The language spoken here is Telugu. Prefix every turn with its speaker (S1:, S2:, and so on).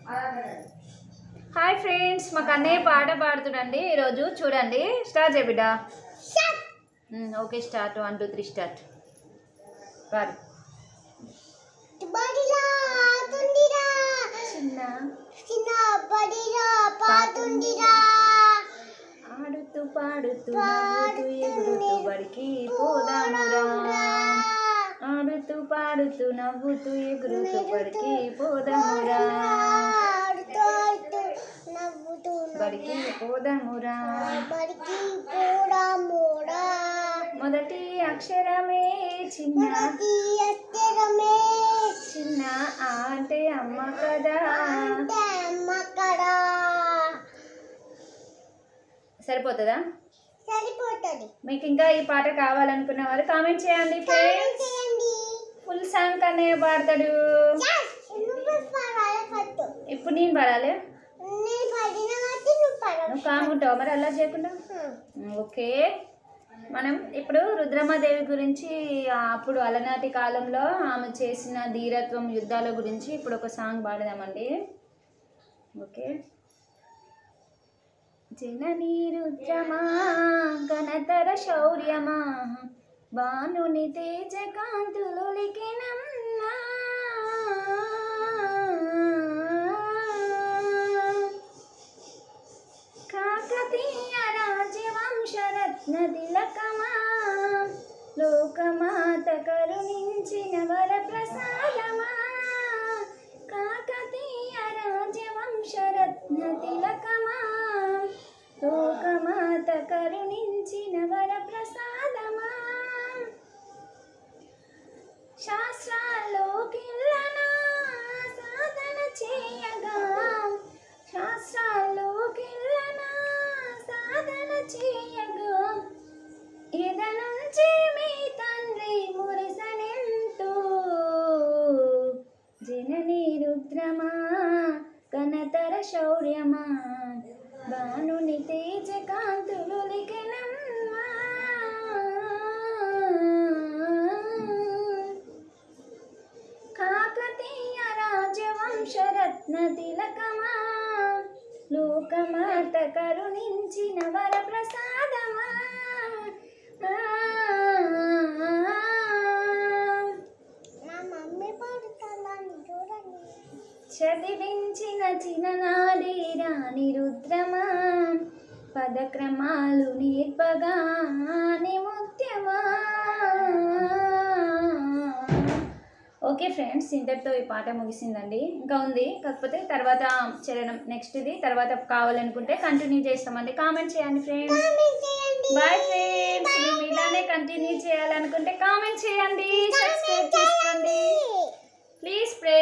S1: హాయ్ ఫ్రెండ్స్, మాకు అన్నయ్య పాట పాడుతుండండి ఈరోజు. చూడండి, స్టార్ట్ చేయ బిడ్డ. Okay, start. 1 2 3 స్టార్ట్. పాడు. ఆడుతూ పాడుతూ నవ్వుతూ ఎగురుతూ బడికి పోదామురా. ఆడుతూ పాడుతూ నవ్వుతూ ఎగురుతూ బడికి పోదామురా. బడికి పోదామురా. మొదటి అక్షరమే చిన్న, చిన్న అంటే అమ్మ కదా. సరిపోతుందా?
S2: సరిపోతుంది.
S1: మీకు ఇంకా ఈ పాట కావాలనుకున్న వారు కామెంట్ చేయండి ఫ్రెండ్స్. ఫుల్ సాంగ్ అన్నయ్య పాడతాడు. ఇప్పుడు నేను పాడాలి, నువ్వు కాముంటావు మరి అలా చేయకుండా. ఓకే, మనం ఇప్పుడు రుద్రమాదేవి గురించి, అప్పుడు అలనాటి కాలంలో ఆమె చేసిన ధీరత్వం, యుద్ధాల గురించి ఇప్పుడు ఒక సాంగ్ పాడదామండి. ఓకే. జననీ రుద్రమా ఘనతర శౌర్యమా, బాణుని తేజ కాంతులొలికెనమ్మా. కాకతీయ రాజవంశరత్న తిలకమా, లోకమాత కరుణించిన వరప్రసాదమా. కాకతీయ రాజవంశరత్న తిలకమా, లోకమాత కరుణించిన వరప్రసాదమా. శాస్త్రాల్లోకెల్లనా సాధన చేయగా, శాస్త్రాల్లోకెల్లనా సాధన చేయగా, ఎద నుంచి మీ తండ్రి మురసనెంతో. జననీ రుద్రమా ఘనతర శౌర్యమా, బాణుని తేజ కాంతులొలికెనమ్మా. కాకతీయ రాజవంశరత్న తిలకమా, లోకమాత కరుణించిన వరప్రసాదమా. చదివించిన చిన్ననాడి రాణి రుద్రమా, పదక్రమాలు నేర్పగాని ముత్యమా. ఓకే ఫ్రెండ్స్, ఇంతటితో ఈ పాట ముగిసిందండి. ఇంకా ఉంది, కాకపోతే తర్వాత చరణం నెక్స్ట్ ఇది తర్వాత కావాలనుకుంటే కంటిన్యూ చేస్తామండి. కామెంట్ చేయండి ఫ్రెండ్స్. Bye friends. మేము ఇలానే కంటిన్యూ చేయాలనుకుంటే కామెంట్ చేయండి.